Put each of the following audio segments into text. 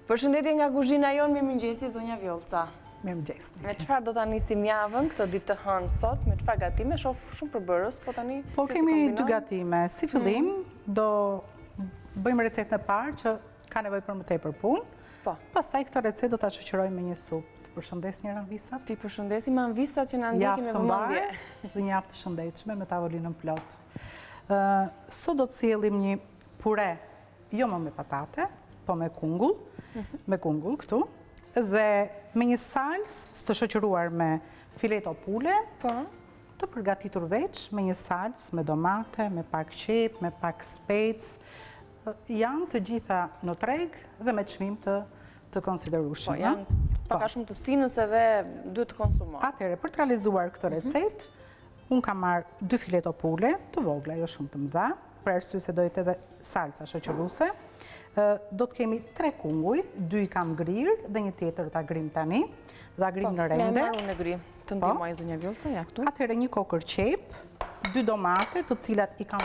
Përshëndetje nga kuzhina jonë, mirëmëngjesi zonja Vjollca. Mirëmëngjes. Me çfarë do ta nisim javën këtë ditë të hënë sot? Me çfarë gatime? Shoh shumë përbërës, po tani Po kemi dy gatime. Si fillim do bëjmë recetën e parë që ka nevojë për më tepër punë. Po. Pastaj këtë recetë do ta shoqërojmë me një supë. Të përshëndes njëra Anvisa. Ti përshëndesim Anvisat që na ndjekin me vëmendje. Dhe një javë të shëndetshme me tavolinën plot. Sot do të sjellim një pure, jo më me patate, po me kungull, këtu, dhe me një salsë të shoqëruar me fileto pule, të përgatitur veç me një salsë me domate, me pak qep, me pak spec, janë të gjitha në treg dhe me çmim të konsiderueshëm. Po, janë paka shumë të stinës edhe duhet të konsumohen. Atëherë, për të realizuar këtë recetë, unë kam marrë 2 fileto pule, të vogla, jo shumë të mëdha, për arsye se dojtë edhe salsa shoqëruese. Do të kemi 3 kunguj, 2 i kam grirë dhe një tjetër ta grim tani, dhe grim në rende. Ne marrë në gri, të ndihmoj zonja Vjollca, ja këtu. Atëherë një kokër qep, 2 domate, të cilat i kam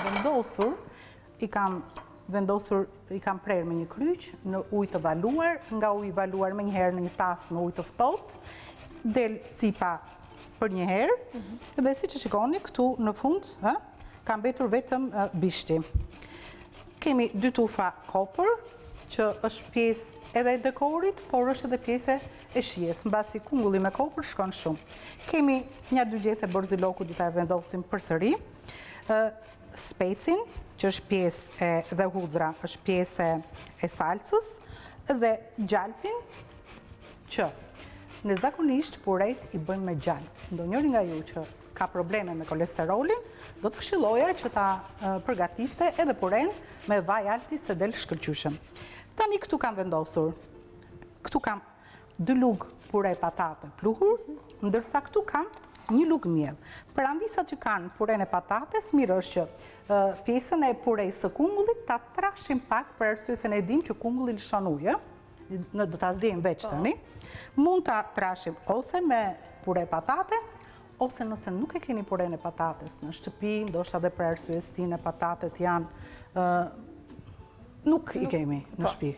vendosur, i kam prerë me një kryq në ujë të valuar, nga ujë i valuar me njëherë në një tasë me ujë të ftohtë, del cipa për njëherë, dhe si që shikoni këtu në fund, kam mbetur vetëm bishti. Kemi 2 tufa kopër, që është pjesë edhe e dekorit, por është edhe pjesë e shijes, mbasi kungulli me kopër shkon shumë. Kemi një 2 gjethe borziloku, do ta vendosim përsëri, specin, që është pjesë dhe hudhra, është pjesë e salsës, dhe gjalpin, që në zakonisht puret i bëjmë me gjalp. Ndonjëri nga ju që ka probleme me kolesterolin, do të këshilloja që ta përgatiste edhe puren me vaj alti se del shkëlqyshëm. Tani këtu kam vendosur, këtu kam 2 lugë pure patate pluhur, ndërsa këtu kam 1 lugë miell. Për Anvisat që kanë puren e patates, mirë është që pjesën e purej së kungullit ta trashim pak, për arsye se ne dim që kungulli lëshon ujë, do ta ziejmë veç tani. Mund ta trashim ose me pure patate, ose nëse nuk e keni puren e patates në shtëpi, ndoshta edhe për arsye stine patatet janë nuk i kemi në shtëpi.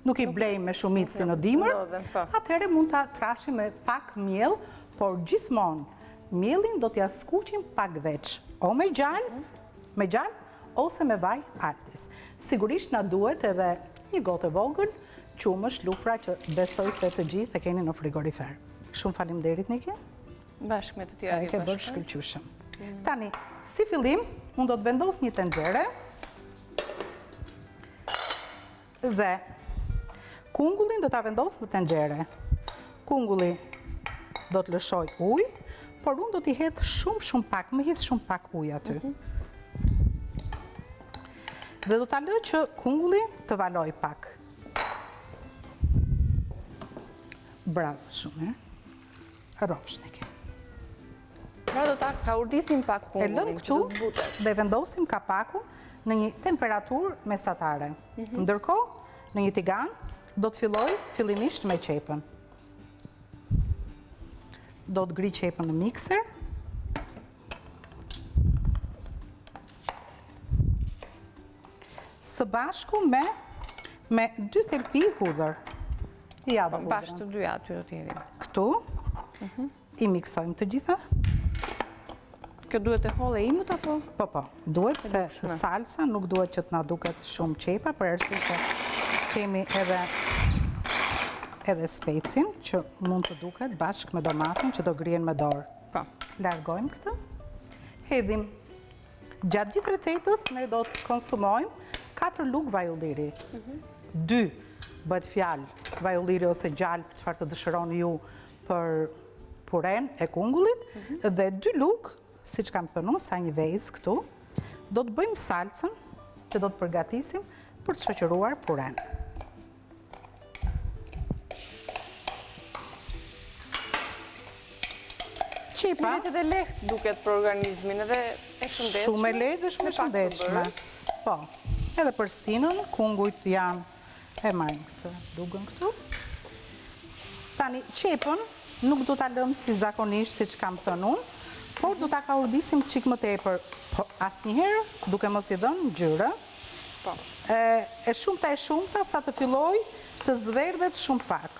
Nuk i blejmë me shumicë si në dimër, atëherë mund ta trashim me pak miell, por gjithmonë miellin do t'ja skuqim pak veç, o me gjallë, ose me vaj altis. Sigurisht na duhet edhe një gotë e vogël, qumësh, lufra, që besoj se të gjithë e keni në frigorifer. Shumë faleminderit, Niki. Bashkë me të tjera e ke bërë shkëlqyshëm. Tani, si fillim, unë do të vendos një tenxhere dhe kungullin do ta vendos në tenxhere. Kungulli do të lëshoj ujë, por unë do t'i hedh shumë pak, më hedh shumë pak ujë aty. Dhe do t'a lë që kungulli të valoj pak. Bravo shumë, Rrofsh, Niki. Pra do ta kaurdisim pak kungullin, që të zbutet. Dhe vendosim kapakun në një temperaturë mesatare. Ndërkohë, në një tigan, do të filloj fillimisht me qepën. Do të gri qepën në mikser. Së bashku me 2 thelpi hudhër. Bashkë të dyja aty do t'jedhim. Këtu, i miksojmë të gjitha. Kjo duhet e holle imut apo? Po, duhet se salsa nuk duhet që t'na duket shumë qepa, për arsye se kemi edhe specin që mund të duket bashkë me domatin që do grihen me dorë. Po. Largojmë këtë. Hedhim. Gjatë gjithë recetës ne do të konsumojmë 4 lugë vaj ulliri. 2 bëhet fjalë vaj ulliri ose gjalp, çfarë të dëshironi ju për puren e kungullit, dhe 2 lugë, siç kam thënë, sa një vezë këtu, do të bëjmë salsën që do të përgatisim për të shoqëruar puren. Mirësit e lehtë duket për organizmin, edhe e shëndetshme. Shumë e lehtë dhe shumë e shëndetshme. Po, edhe për stinën, kungujt janë, e marrim këtë dugën këtu. Tani, qepën nuk do ta lëmë si zakonisht, siç kam thënë unë, por do ta kaurdisim çik më tepër, po asnjëherë duke mos i dhënë ngjyrë. E shumta sa të filloj të zverdhet shumë pak.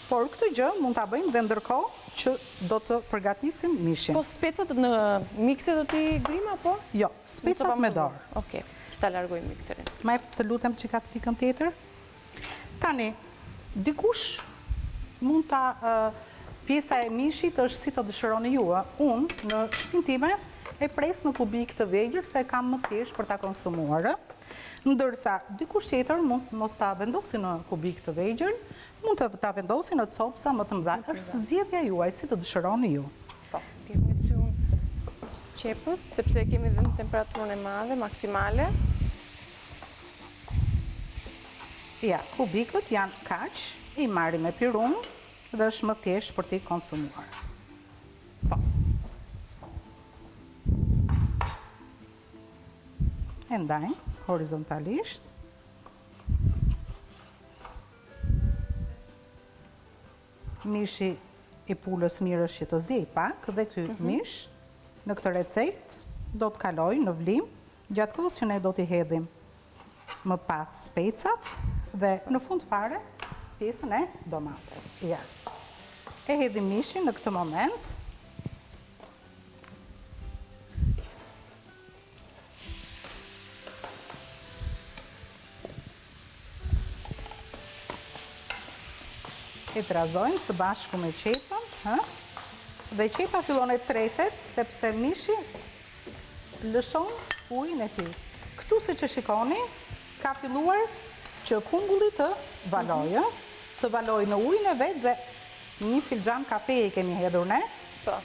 Por këtë gjë mund ta bëjmë dhe ndërkohë që do të përgatisim mishin. Po specat në mikse do t'i grima, po? Jo, specat me dorë. Okej, ta largoj mikserin. Ma e të lutem që ka të thikën tjetër. Tani, dikush mund ta... Pjesa e mishit është si të dëshironi ju. Unë, në shtëpinë time, e pres në kubik të vegjël se e kam më thjesht për ta konsumuar. Ndërsa, dikush tjetër mund mos ta vendosi në kubik të vegjël, mund të ta vendosi në copsa më të mëdha. Është zgjedhja juaj, si të dëshironi ju. Po, t'jem një syun qepës, sepse kemi dhe në temperaturën e madhe, maksimale. Ja, kubikët janë kaq, i marrim me pirun, dhe është më thjesht për t'i konsumuar. Po. E ndajmë horizontalisht. Mishi i pulës mirë është që të zjej pak dhe ky mish në këtë recetë do të kaloj në vlim gjatë kohës që ne do t'i hedhim më pas specat dhe në fund fare pjesën e domates. Ja. E hedhim mishin në këtë moment. E trazojmë së bashku me qepën, dhe qepa fillon e tretet, sepse mishi lëshon ujin e tij. Këtu siç e shikoni, ka filluar që kungulli të valojë, të valojë në ujin e vet dhe një filxhan kafe i kemi hedhur ne.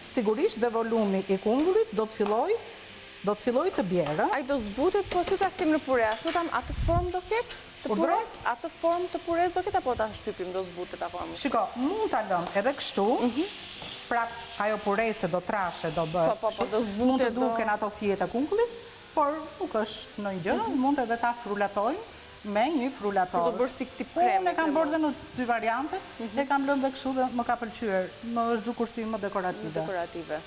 Sigurisht dhe volumi i kungullit do të filloj të bjerë. Ai do zbutet, po si ta kemi në pure, ashtu tam atë formë do ketë? Të pures? Atë formë të pures do ketë apo ta shtypim do zbutet apo më? Shiko, mund ta lëm edhe kështu. Prap ajo purese do trashe, do bëhet. Po, do zbutet. Mund të duken ato fije të kungullit, por nuk është ndonjë gjë, mund edhe ta frulatojmë me një frulator. Për të bërë si këtip kreme. Unë e kam bërë dhe në dy variante, e kam lënë dhe kështu dhe më ka pëlqyer. Më është gjukur si më dekorative. Dekorative.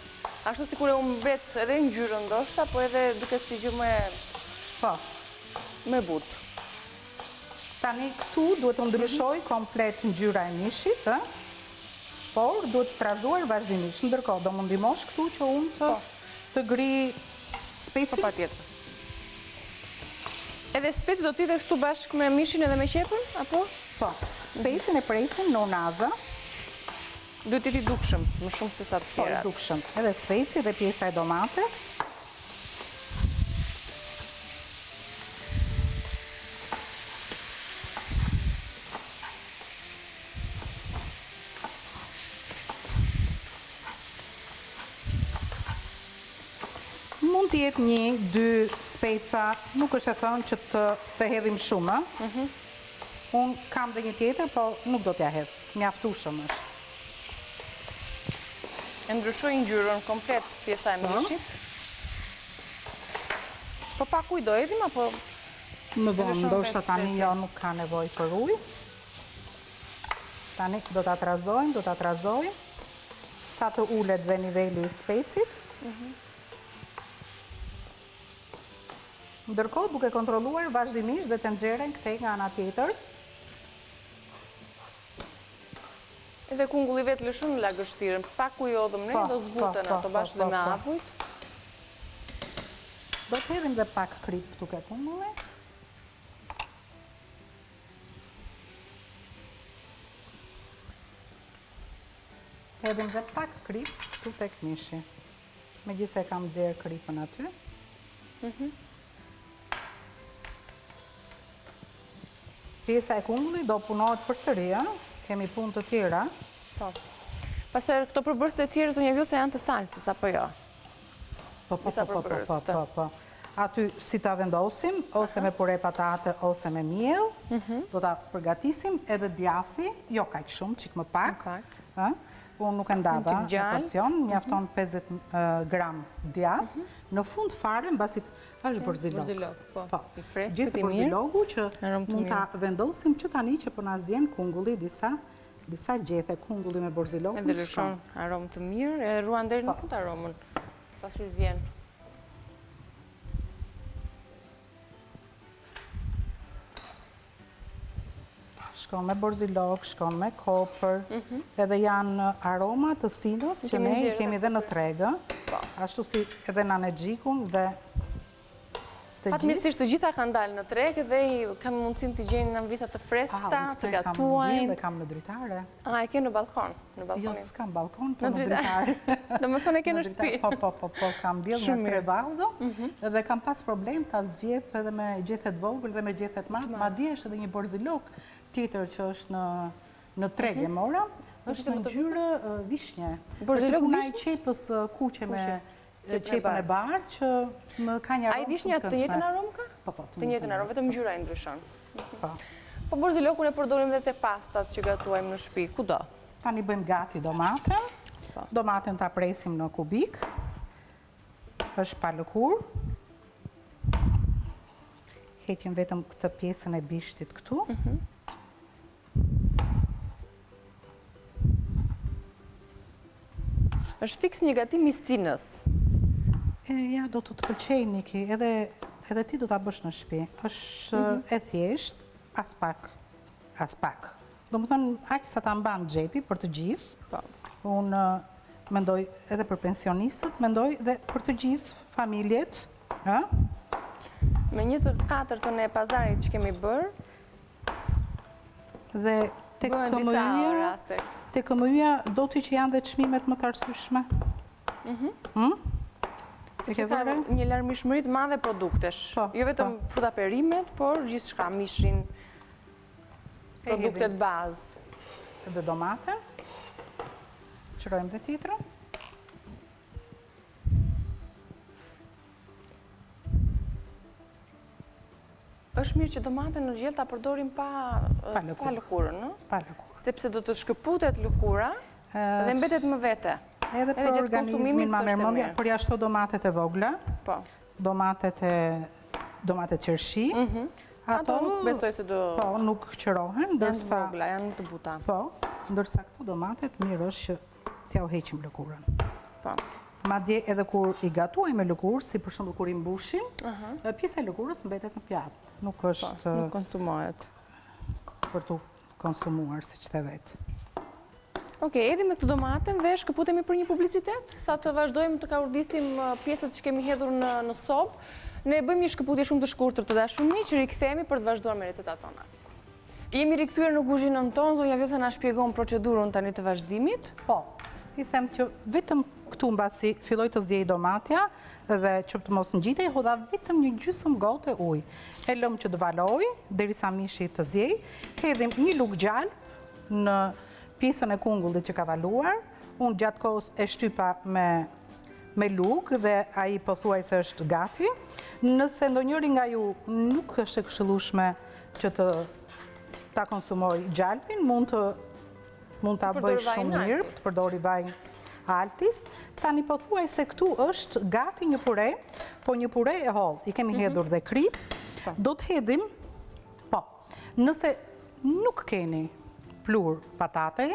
Ashtu sikur e umbret edhe ngjyrën ndoshta, po edhe duket si gjë me butë. Tani këtu duhet të ndryshoj komplet ngjyra e mishit, por duhet të trazuar vazhdimisht. Ndërkohë do më ndihmosh këtu që unë të ngri specin. Po patjetër. Edhe speci do t'i dhe këtu bashkë me mishin edhe me qepën, apo? Po, specin e presim në unaza. Duhet t'i dukshëm, më shumë se sa të tjerat. Po, dukshëm. Edhe speci dhe pjesa e domates. Mund të jetë 1-2 speca, nuk është e thënë që të hedhim shumë. Unë kam dhe një tjetër, po nuk do t'ja hedh. Mjaftueshëm është. E ndryshoj ngjyrën komplet pjesa e mishit. Po pak ujë do hedhim apo? Më vonë, ndoshta tani jo nuk ka nevojë për ujë. Tani do ta trazojmë, sa të ulet dhe niveli i specit. Ndërkohë duke kontrolluar vazhdimisht dhe tenxherën këtej nga ana tjetër. Edhe kungulli vetë lëshon në lagështirën. Pak ujë odhëm ne, do zbuten ato bashkë dhe me avujt. Do të hedhim dhe pak krip këtu ke kungulli. Hedhim dhe pak krip këtu tek mishi. Megjithëse kam nxjerr kripën aty. Pjesa e kungullit do punohet përsëri, kemi punë të tjera. Po. Pastaj këto përbërësit e tjerë zonja Vjoca janë të salcës apo jo? Po. Aty si ta vendosim, ose me pure patate, ose me miell, do ta përgatisim edhe djathi, jo kaq shumë, çik më pak. Unë nuk e ndava në porcion, mjafton 50 gram djath. Në fund fare, mbasi është borzilok. Po. I freskët Gjithë i mirë. borziloku që mund ta vendosim që tani që po na zjen kungulli disa gjethe kungulli me borzilok. Edhe lëshon aromë të mirë, e ruan deri në fund aromën, pasi zjen. shkon me borzilok, shkon me kopër, edhe janë aroma të stinës që ne i kemi dhe në tregë, ashtu si edhe në anegjikun dhe të gjithë. Fatmirësisht të gjitha kanë dalë në tregë dhe kam mundësin të gjeni në visat të freskta, të kam gatuajnë. dhe kam në dritare. E ke në balkon? Jo, s'kam balkon, po në dritare. Do më thonë e ke në shtëpi? Po, kam bjell nga 3 vazo dhe kam pas problem ta zgjedh edhe me gjethet vogël dhe me gjethet madh. Madje është edhe një borzilok tjetër që është në tregë mora, është në ngjyrë vishnje. Borzilok vishnje? Është qepës kuqe me qepën e bardhë që më ka një aromë. A i vishnja të njëjtën aromë ka? Po, të njëjtën aromë, vetëm ngjyra e ndryshon. Po. Po borzilokun e përdorim dhe te pastat që gatuajmë në shtëpi, kudo? Tani bëjmë gati domaten. Domaten ta presim në kubik. Është pa lëkurë. Heqim vetëm këtë pjesën e bishtit këtu. Është fiks një gatim i stinës. Ja, do të pëlqej, Niki, edhe ti do të bësh në shtëpi. Është e thjesht, as pak. Do më thënë, aqë sa ta mban xhepi për të gjithë. Unë mendoj edhe për pensionistët, mendoj edhe për të gjithë familjet. Me 1/4 e pazarit që kemi bërë, dhe te këmëja do të që janë dhe çmimet më të arsyeshme. Sepse ka një larmishmëri të madhe produktesh. Jo vetëm fruta perimet, por gjithçka, mishin, produktet bazë. Dhe domate. Qërojmë dhe tjetrën. Është mirë që domaten në gjellë ta përdorim pa lëkurën, no? Pa lëkurë. Sepse do të shkëputet lëkura dhe mbetet më vete. Edhe për organizmin ma mërmëndja, për jashto domatet e vogla, domatet qërshi, ato nuk besoj se do... Po, nuk qërohen, janë të vogla, janë të buta. Po, ndërsa këto domatet mirë është që t'ja u heqim lëkurën. Po. Madje edhe kur i gatuaj me lëkurë, si për shembull kur i mbushim, pjesa e lëkurës mbetet në pjatë. Nuk është... Nuk konsumohet. Për tu konsumuar, si që të vetë. Okej, edhi me këtë domaten dhe shkëputemi për një publicitet, sa të vazhdojmë të kaurdisim pjesët që kemi hedhur në sobë, ne bëjmë një shkëputje shumë të shkurtër të dashuri që rikthehemi për të vazhduar me recetat tona. Jemi rikthyer në kuzhinën tonë, zonja Vjotha na shpjegon procedurën tani të vazhdimit. Po, i them që vetëm këtu mbasi filloj të zjej domatja dhe që të mos ngjitej, hodha vetëm një gjysmë gote ujë. E lëm që të valoj derisa mishi të zjej, hedhim një lugë gjallë në pjesën e kungullit që ka valuar. Unë gjatë kohës e shtypa me lugë dhe ai pothuajse është gati. Nëse ndonjëri nga ju nuk është e këshillueshme që ta konsumoj gjalpin, mund ta bëj shumë mirë, përdori vaj altis. Tani pothuajse këtu është gati një pure, po një pure e hollë. I kemi hedhur dhe krip. Do të hedhim, po, nëse nuk keni plur patate,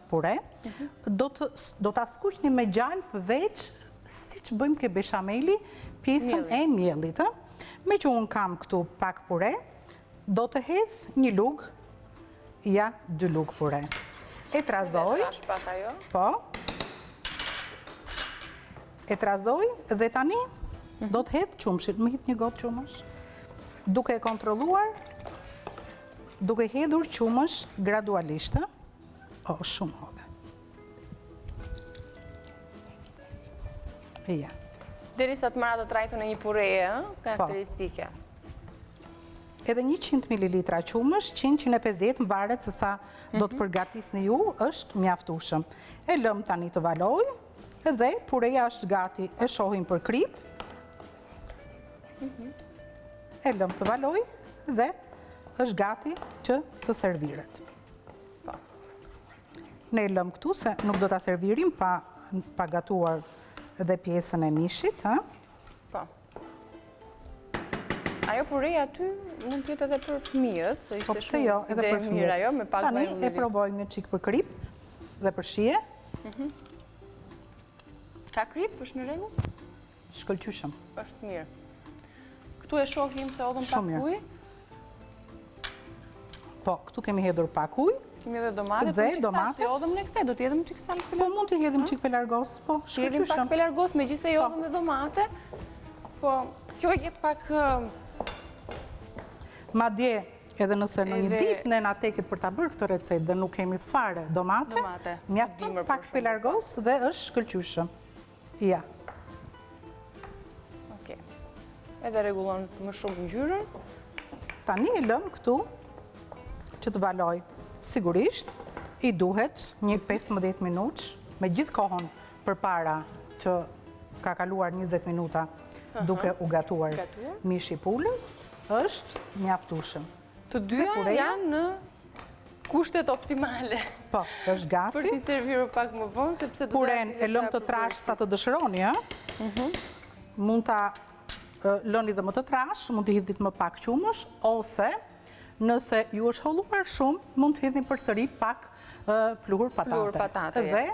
pure, do ta skuqni me gjalp veç, si që bëjmë ke beshameli, pjesën e mjellit. Me që unë kam këtu pak pure, do të hedh një lugë, 2 lugë pure. E trazoj, po, e trazoj dhe tani do të hedh qumshin, më hedh një gotë qumësh, duke e kontrolluar, duke hedhur qumësh gradualisht, shumë hodhe. Derisa të marrë të trajtën e një pureje, karakteristike. Edhe 100 ml qumësh, 100-150 më varet se sa do të përgatisni ju, është mjaftueshëm. E lëm tani të valoj, dhe pureja është gati, e shohim për krip. E lëm të valoj, dhe është gati që të serviret. Ne e lëm këtu, se nuk do të servirim pa gatuar dhe pjesën e mishit. Ajo pureja aty mund të jetë edhe për fëmijës, se ishte shumë ide e mirë ajo, me pak vaj ulliri. Tani e provojmë një çik për krip dhe për shije. Ka krip, është në rregull? Shkëlqyshëm. Është mirë. Këtu e shohim se odhëm pak ujë. Po, këtu kemi hedhur pak ujë. Kemi edhe domate, Dhe po domate. si odhëm në kësaj, do t'jedhëm çik sal Po pelargos. mund të hedhim çik pelargos, po, T'jedhim pak shkëlqyshëm. pelargos, megjithëse i odhëm dhe domate. Po, kjo jep pak Madje edhe nëse në një Edhe- ditë ne na teket për ta bërë këtë recetë dhe nuk kemi fare domate, Domate, mjafton dimër, pak për shembull. pelargos dhe është shkëlqyshëm. Ja. Okej. Edhe rregullon më shumë ngjyrën. Tani e lëm këtu që të valoj. Sigurisht, i duhet një 15 minutë, me gjithë kohën përpara që ka kaluar 20 minuta duke u gatuar Gatuar. mishi i pulës, është mjaftueshëm. Të dyja pureja? janë në kushtet optimale. Po, është Për gati. t'i serviru pak më vonë, sepse do Puren e lëm të trash sa të dëshironi, ë? Mund ta lëni dhe më të trash, mund të hidhni më pak qumësh, ose nëse ju është holluar shumë, mund të hidhni përsëri pak pluhur patate. Pluhur patate, Dhe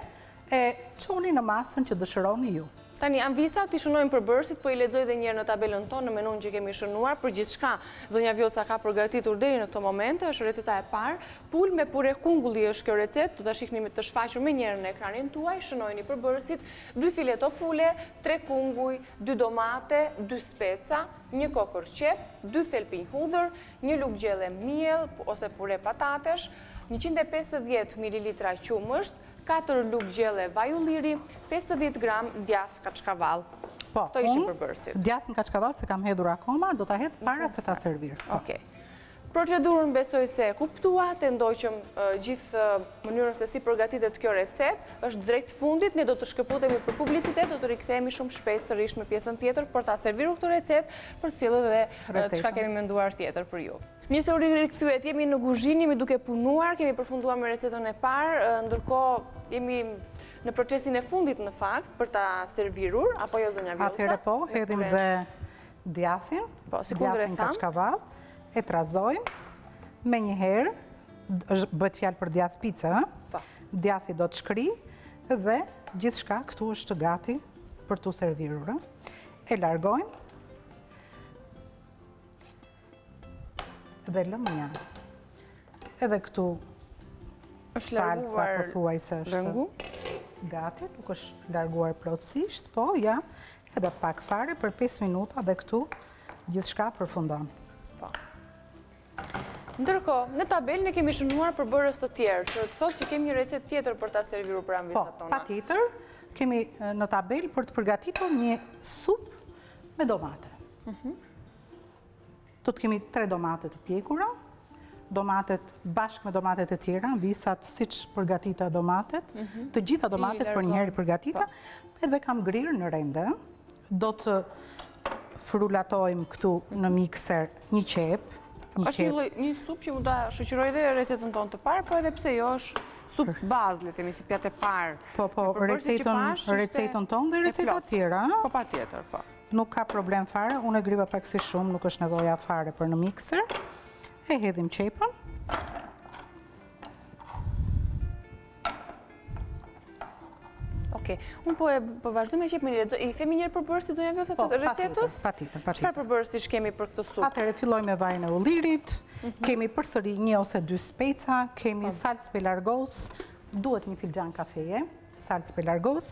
e çoni në masën që dëshironi ju. Tani, Anvisa, t'i shënojmë përbërësit, po i lexoj dhe njerë në tabelën tonë, në menun që kemi shënuar, për gjithçka zonja Vjoca ka përgatitur deri në këto momente, është receta e parë, pul me pure kungulli është kjo recetë, do ta shihni të shfaqur me njerë në ekranin tuaj, shënojni përbërësit, 2 fileto pule, 3 kunguj, 2 domate, 2 speca, 1 kokër qep, 2 thelpinj hudhër, 1 lugë gjelle miell ose pure patatesh, 150 ml qumësht, 4 lugë gjelle vaj ulliri, 50 gram djath kaçkavall. Po, Këto ishin unë përbërësit. djath në kaçkavall se kam hedhur akoma, do ta hedh para se ta servir. Okej. Procedurën besoj se e kuptuat, e ndoqëm gjithë mënyrën se si përgatitet kjo recet, është drejt fundit, ne do të shkëputemi për publicitet, do të rikthehemi shumë shpejt sërish me pjesën tjetër për ta serviru këtë recet, për të sjellur dhe çka kemi menduar tjetër për ju. Njëse u rikëthyet, jemi në kuzhinë, jemi duke punuar, kemi përfunduar me recetën e parë, ndërkohë jemi në procesin e fundit në fakt për ta servirur, apo jo zonja Vjoca? Atëherë po, hedhim dhe djathin, Po, si kundër e djathin tham. kaçkavall, e trazojmë, me një herë, bëhet fjalë për djath pice, Po. djathi do të shkri dhe gjithçka këtu është gati për t'u servirur. E largojmë dhe lëmë një. Edhe këtu Është salca larguar pothuajse është lëngu. gati, nuk është larguar plotësisht, po ja, edhe pak fare për 5 minuta dhe këtu gjithçka përfundon. Po. Ndërkohë, në tabelë ne kemi shënuar përbërës të tjerë, që të thotë që kemi një recetë tjetër për ta serviru për Po, anvisat tona. patjetër, kemi në tabel për të përgatitur një supë me domate. Do të kemi 3 domate të pjekura, domatet bashkë me domatet e tjera, visat siç përgatita domatet, të gjitha domatet për një herë përgatita, edhe kam grirë në rende. Do të frulatojmë këtu në mikser një qep, Është një supë që mu da shoqëroj dhe recetën tonë të parë, po edhe pse jo është supë bazë, le themi, si pjatë e parë. po, recetën tonë dhe receta tjera. Po pa tjetër, po. Nuk ka problem fare, unë e griva pak si shumë, nuk është nevoja fare për në mikser. E hedhim qepën. Okej, unë po vazhdo me qepë me një, i themi njërë përbërësit zonja Vjoca të recetës? Patjetër. Çfarë përbërësish kemi për këtë supë? Atëherë filloj me vajin e ullirit, kemi përsëri 1 ose 2 speca, kemi salcë pelargos, duhet një filxhan kafeje, salcë pelargos,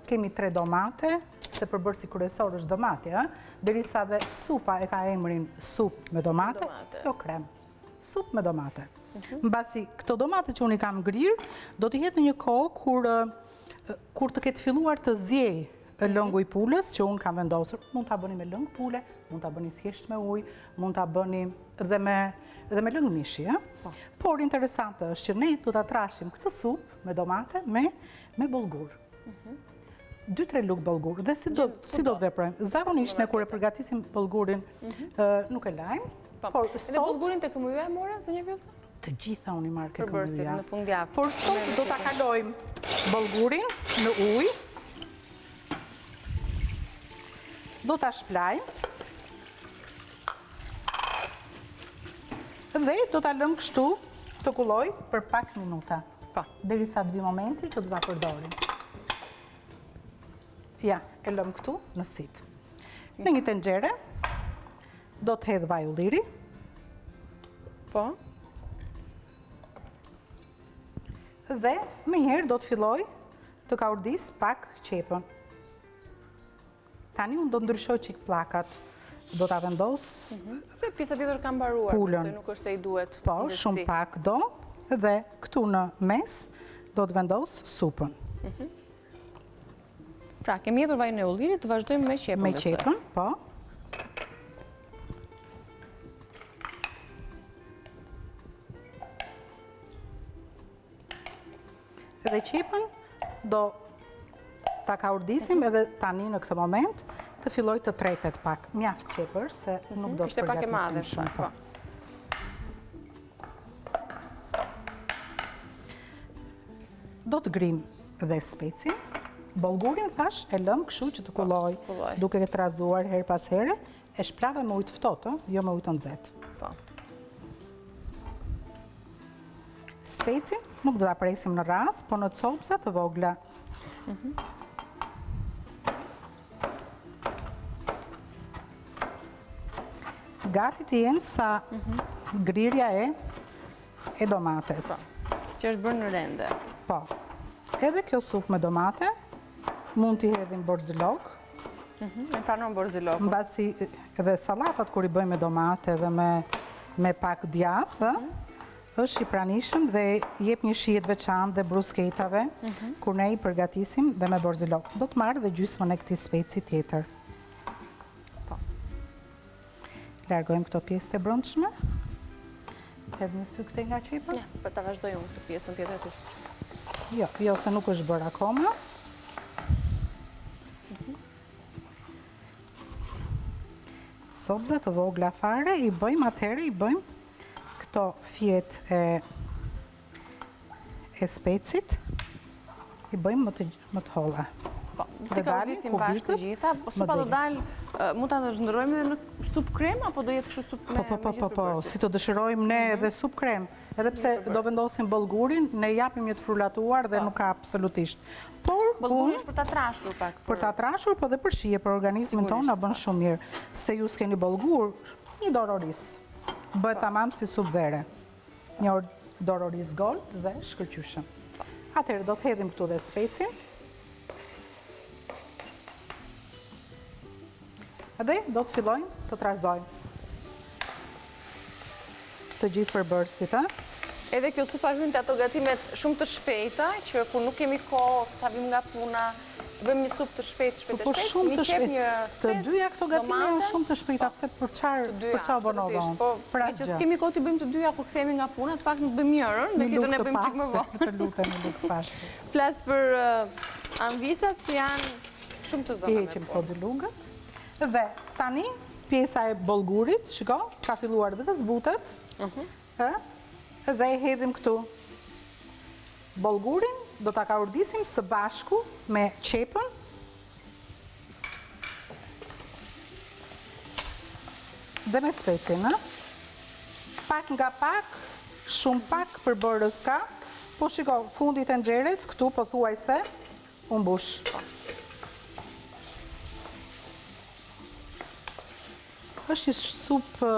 kemi 3 domate, se përbërësi kryesor është domate, derisa dhe supa e ka emrin supë me domate, jo krem, supë me domate. Mbasi këto domate që unë i kam grirë, do t'i jetë në një kohë kur të ketë filluar të zjej lëngu i pulës, që unë kam vendosur, mund t'a bëni me lëngë pule, mund t'a bëni thjesht me ujë, mund t'a bëni dhe me lëngë mishi. Por interesante është që ne do t'a trashim këtë supë me domate me bollgur. 2-3 lugë bollgur. Dhe si do të veprojmë? Zakonisht ne kur e përgatisim bollgurin nuk e lajmë. Edhe bollgurin të këmuju e mora, zonja Vjoca? Të gjitha unë i marrë ke Përbërësit këmbyja. në fundjavë. Por sot do t'a kalojmë bollgurin në ujë. Do t'a shplajmë. Dhe do t'a lëmë kështu të kulloj për pak minuta. Derisa të vi momenti që do t'a përdorim. Ja, e lëmë këtu në sit. Në një tenxhere do të hedh vaj ulliri. Po? Dhe më njëherë do të filloj të kaurdis pak qepën. Tani unë do të ndryshoj qik plakat. Do të vendos Se pjesa tjetër ka mbaruar, pulën. se nuk është se i duhet. Po, shumë pak do. Dhe këtu në mes do të vendos supën. Pra, kemi jetur vajin e ullirit, të vazhdojmë me qepën. Me qepën, po. Edhe qepën do ta kaurdisim edhe tani në këtë moment të filloj të tretet pak. Mjaft qepër, se nuk do të Ishte pak e madhe, përgatisim shumë. po. Do të grim dhe specin. Bollgurin thash e lëm kështu që të kulloj, kulloj. duke e trazuar her pas here, e shprave me ujë të ftohtë, jo me ujë të nxehtë. Po. Specin nuk do ta presim në radhë, po në copëza të vogla. Gati të jenë sa grirja e domates. Që është bërë në rende. Po. Edhe kjo supë me domate, mund t'i hedhim borzilok. E pranon borzilok. Mbasi edhe sallatat kur i bëjmë me domate dhe me pak djathë, është i pranishëm dhe jep një shije të veçantë dhe brusketave kur ne i përgatisim dhe me borzilok. Do të marrë dhe gjysmën e këtij speci tjetër. Po. Largojmë këto pjesë të brendshme. Edhe një sy këtej nga qepën? Ja, për ta vazhdoj unë këtë pjesën tjetër aty. Jo, se nuk është bërë akoma. Sobza të vogla fare, i bëjmë atëherë, i bëjmë këto fjet e specit, i bëjmë më të holla. Po, Dhe ti ka dalin urdisim bashkë të kubikët, gjitha, po supa do dalë, mund ta zhndërojmë edhe në supë krem, apo do jetë kështu supë me gjithë përbërësit? Po, si të dëshirojmë ne edhe supë krem. Edhe pse do vendosim bollgurin, ne japim një të frulatuar dhe nuk ka absolutisht. Por, Bollguri është për ta trashur pak. për ta trashur, po dhe për shije, për organizmin tonë na bën shumë mirë. Se ju s'keni bollgur, një dorë oris. Bëhet tamam si supë vere. Një dorë oris gold dhe shkëlqyshëm. Atëherë do të hedhim këtu dhe specin. Edhe do të fillojmë të trazojmë të gjithë përbërësit, Edhe kjo supa hyn te ato gatimet shumë të shpejta, që kur nuk kemi kohë, sa vim nga puna, bëjmë një supë të shpejtë, Po shumë të shpejtë. Të dyja këto gatime janë shumë të shpejta, pse për çfarë bonova unë? Po, Për që s'kemi kohë të bëjmë të dyja kur kthehemi nga puna, të paktën të bëjmë njërën, dhe tjetrën e bëjmë çik më vonë. Të lutem, në lukë pashtë. Flas për anvisat që janë shumë të zëna. Heqim këto dy lugët. Dhe tani pjesa e bollgurit, shiko, ka filluar dhe të zbutet. Dhe e hedhim këtu. Bollgurin do ta kaurdisim së bashku me qepën. Dhe me specin, pak nga pak, shumë pak përbërës ka, po shiko, fundit e nxeres, këtu po thuaj se, unë bush. është një supë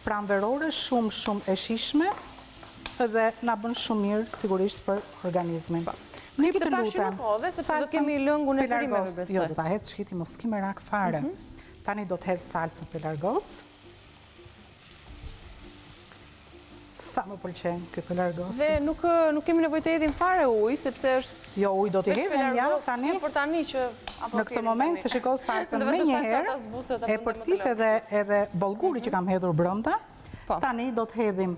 pranverore, shumë e shishme, dhe na bën shumë mirë, sigurisht, për organizmin. Ne këtë pashim kohë, sepse do kemi lëngun e perimeve, besoj. Jo, do ta hedh shkiti, mos ki merak fare. Tani do të hedh salcën pelargos. Sa më pëlqen ky pelargosi. Dhe nuk kemi nevojë të hedhim fare ujë, sepse është... Jo, ujë do t'i hedhim ja tani. Për tani që... Në këtë moment, se shiko salcën me njëherë, e përthith edhe bollguri që kam hedhur brenda, tani do të hedhim,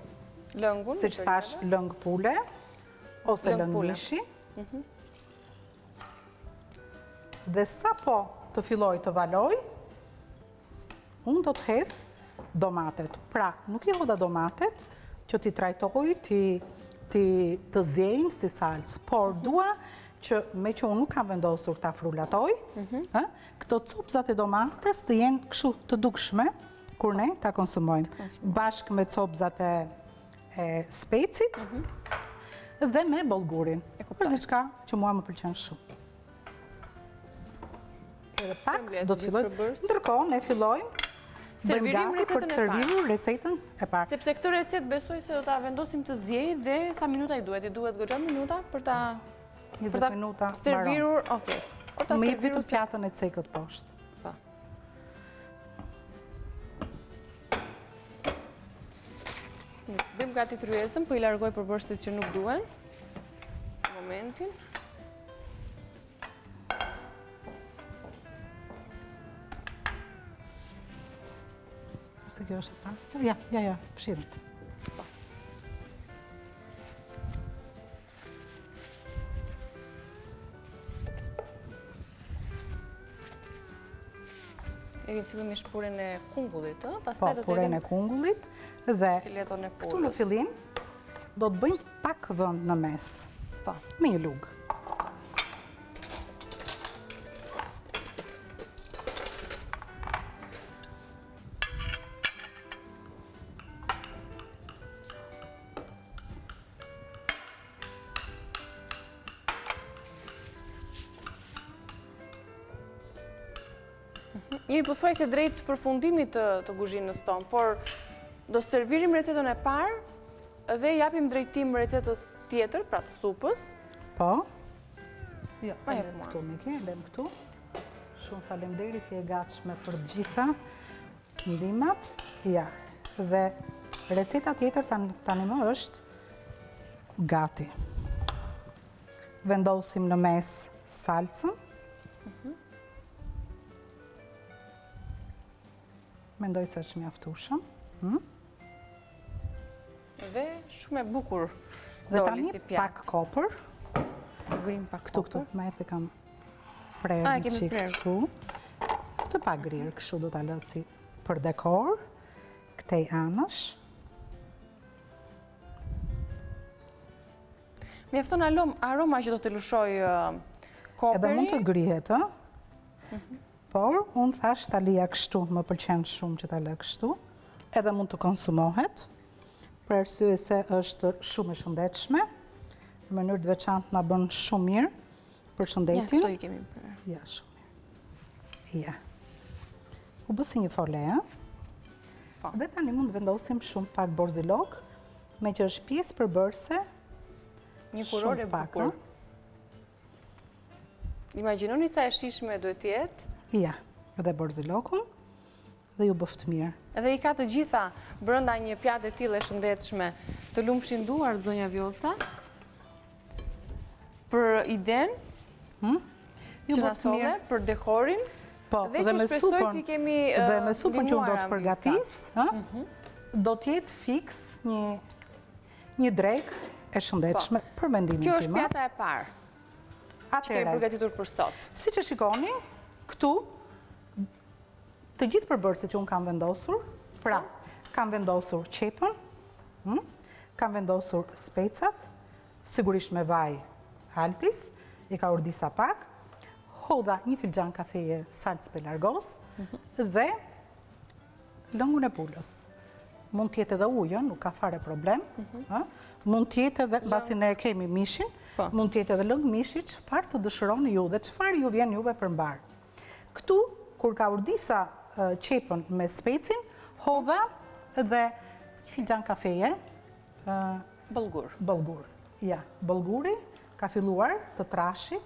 si që thash, lëng pule, ose lëng mishi. Dhe sa po të filloj të valoj, unë do të hedh domatet. Pra, nuk i hodha domatet, që ti trajtoj, të zjejnë si salcë, por dua që me që unë nuk kam vendosur ta frulatoj, këto copëzat e domates të jenë kështu të dukshme, kur ne ta konsumojmë, bashkë me copëzat e specit dhe me bollgurin. Është diçka që mua më pëlqen shumë. Edhe pak do të filloj, ndërkohë ne fillojmë bëjmë gati për të servirur recetën e parë. Sepse këtë recetë besoj se do ta vendosim të zjej dhe sa minuta i duhet? I duhet goxha minuta për ta 20 minuta servirur, okay. Më jep vetëm pjatën e cekët poshtë. Po. Bëjmë gati tryezën, po i largoj përbërësit që nuk duhen. Momentin. Se kjo është e pastër? Ja, fshirët. E këtë fillimisht purin e kungullit, Po, purin e kungullit dhe këtu në fillim do të bëjmë pak vënd në mes. Po. Me një lugë. Jemi po thuaj se drejt përfundimit të kuzhinës tonë, por do servirim recetën e parë dhe japim drejtim recetës tjetër, pra të supës. Po. Jo, lem këtu, Miki, lem këtu. Shumë faleminderit, je gatshme për gjitha ndihmat. Ja, dhe receta tjetër tani më është gati. Vendosim në mes salcën. Mendoj se është mjaftueshëm. Dhe shumë e bukur dhe doli tani si pjatë. pak kopër. Grim pak Këtu, ma e kam prerë një qik këtu. Të pa grirë, kështu do t'a lësi për dekor. Këtej anësh. Mjafton aroma që do të lëshoj koperi. Edhe mund të grihet, por unë thash t'a lija kështu, më pëlqen shumë që t'a lë kështu. Edhe mund të konsumohet, për arsye se është shumë e shëndetshme, në mënyrë të veçantë na bën shumë mirë për shëndetin. Ja, këto i kemi për. Ja, shumë mirë. Ja. U bësi një fole, Dhe tani mund të vendosim shumë pak borzilok, me që është pjesë përbërëse. Një kuror e bukur. Imagjinoni sa e shishme duhet jetë. Ja, edhe borzilokun dhe ju bëftë mirë. Edhe i ka të gjitha brënda një pjatë e tillë e shëndetshme të lumshin duar, zonja Vjollca. Për iden që na solle, për dekorin. Po, dhe me supën që unë do të përgatis, do t'jetë fiks një drek e shëndetshme për mendimin tim. Kjo është pjata e parë që kemi përgatitur për sot. Si që shikoni, këtu të gjithë përbërësit që unë kam vendosur, pra, kam vendosur qepën, kam vendosur specat, sigurisht me vaj altis, i ka urdisa pak, hodha një filxhan kafeje salcë pelargos dhe lëngun e pulës. Mund tjetë edhe ujë, nuk ka fare problem. Mund tjetë edhe, basi ne kemi mishin, mund tjetë edhe lëng mishi, qëfar të dëshironi ju dhe qëfar ju vjen juve për mbar. Këtu, kur ka urdisa qepën me specin, hodha edhe një filxhan kafeje. Bollgur. Bollgur, ja. Bollguri ka filluar të trashi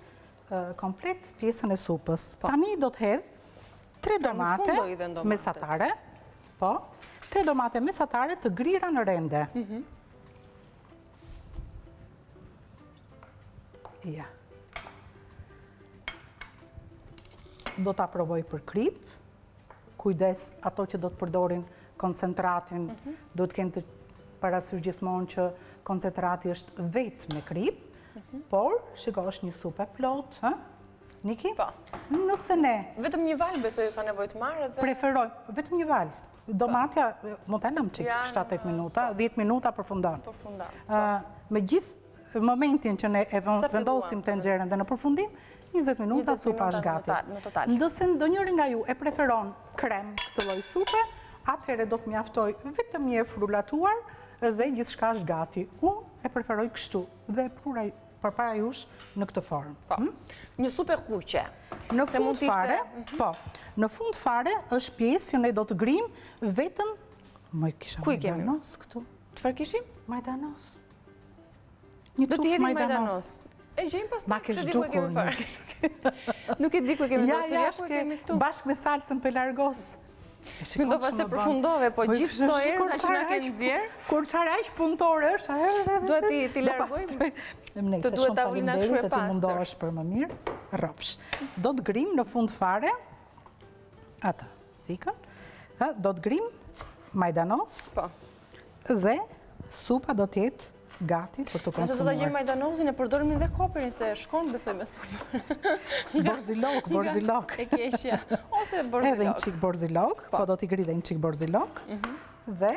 komplet pjesën e supës. Tani do të hedh 3 domate mesatare, 3 domate mesatare të grira në rende. Ja. Do t'a provoj për krip, kujdes ato që do të përdorin koncentratin, do të kenë të parasysh gjithmonë që koncentrati është vetë me krip, por, shiko, është një supë e plot, Niki? Po. Nëse ne... Vetëm një valë besoj ka nevojë të marrë dhe... Preferoj, vetëm një valë. Domatja, mund të lëmë qik 7-8 minuta, 10 minuta përfundon. Me gjithë momentin që ne e vendosim tenxherën dhe në përfundim, 20 minuta supa është gati. Ndëse ndonjëri nga ju e preferon krem këtë lloj supe, atëherë do të mjaftoj vetëm një frullatuar dhe gjithçka është gati. Unë e preferoj kështu dhe përpara jush në këtë formë. Një supe kuqe. Në fund fare, po, në fund fare është pjesë që ne do të grim vetëm, më kisha majdanos këtu. Çfarë kishim? Majdanos. Një tuf majdanos. E gjejmë pas ma kesh gjukur. Nuk e di ku kemi këtu. Bashkë me salcën për largos. Do pas e përfundove, po gjithë të erë, që nga kemë djerë. Kur qarë aqë punëtore është, duhet t'i largojmë. Të duhet ta ullina këshu e pastër. Se ti mundohesh për më mirë, rrofsh. Do të grim në fund fare, atë, thikën, do të grim majdanos, dhe supa do t'jetë gati për të konsumuar. Nëse do të gjemë majdanosin e përdorëm dhe koperin, se shkon besoj me sulmë. Borzilok. E keshja. Ose borzilok. Edhe një qik borzilok, po do t'i gri dhe një qik borzilok. Dhe,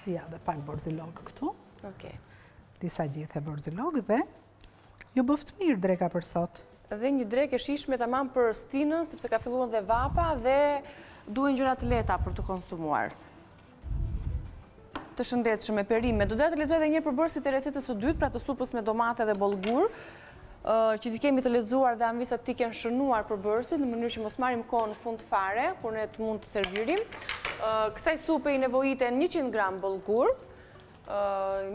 ja dhe pak borzilok këtu. Disa gjithë e borzilok dhe ju bëft mirë dreka për sot. Dhe një drek e shishme tamam për stinën, sepse ka filluar dhe vapa dhe duhen gjëra të lehta për të konsumuar. Të shëndetshme, perime. Do të lexoj edhe një përbërësit e recetës së dytë, pra të supës me domate dhe bollgur, që ti kemi të lexuar dhe anvisat ti kanë shënuar përbërësit në mënyrë që mos marrim kohë në fund fare, kur ne të mund të servirim. Kësaj supe i nevojiten 100 gram bollgur,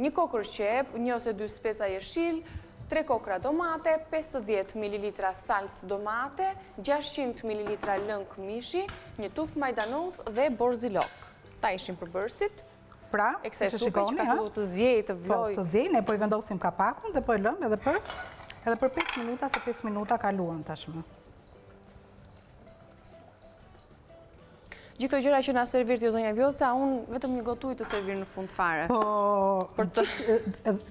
një kokër qep, 1 ose 2 speca jeshil, 3 kokra domate, 50 ml salcë domate, 600 ml lëng mishi, një tuf majdanos dhe borzilok. Ta ishin përbërësit. Pra, e kësaj supe që ka fillu të zjej, të vloj. Po, të zjej, ne po i vendosim kapakun dhe po e lëm edhe për 5 minuta, se 5 minuta kaluan tashmë. Gjithë të gjëra që nga servirë të zonja Vjoca, unë vetëm një gotuj të servirë në fund fare. Po,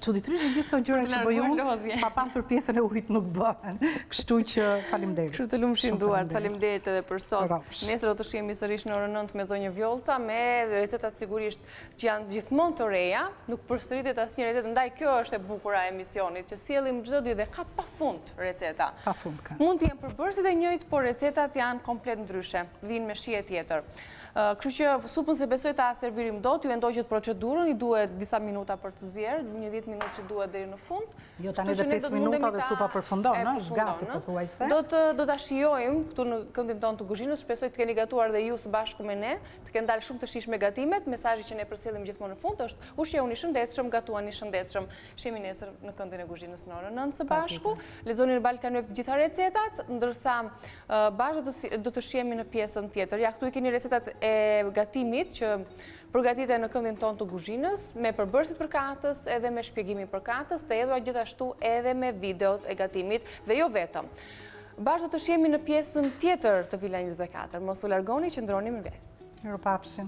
çuditërisht gjithë të gjëra që bëjun, pa pasur pjesën e ujit nuk bëhen. Kështu që faleminderit. Kështu të lumshin duart, faleminderit edhe për sot. Nesër do të shihemi sërish në orën 9 me zonjë Vjoca, me recetat sigurisht që janë gjithmonë të reja, nuk përsëritet asnjë recetë, ndaj kjo është e bukura e emisionit, që sjellim çdo ditë dhe ka pafund receta. Pafund ka. Mund të jenë përbërësit e njëjtë, por recetat janë komplet ndryshe, vinë me shije tjetër. Kështu që supën se besoj ta servirim dot, ju e ndoqët procedurën, i duhet disa minuta për të zjerë, një 10 minutë që duhet deri në fund. Jo tani dhe 5 minuta dhe supa përfundon, është gati pothuajse. Do ta shijojmë këtu në këndin tonë të kuzhinës, shpresoj të keni gatuar dhe ju së bashku me ne, të kenë dalë shumë të shijshme gatimet. Mesazhi që ne përcjellim gjithmonë në fund është ushqeuni shëndetshëm, gatuani shëndetshëm. Shihemi nesër në këndin e kuzhinës në orën 9 së bashku. Lexoni në Balkan Web të gjitha recetat, ndërsa bashkë do të shihemi në pjesën tjetër. Ja, këtu i keni recetat e gatimit që përgatite në këndin tonë të kuzhinës, me përbërësit përkatës edhe me shpjegimin përkatës, të edhura gjithashtu edhe me videot e gatimit dhe jo vetëm. Bashkë do të shihemi në pjesën tjetër të Vila 24. Mos u largoni, qëndroni me vlerë. Miropafshim.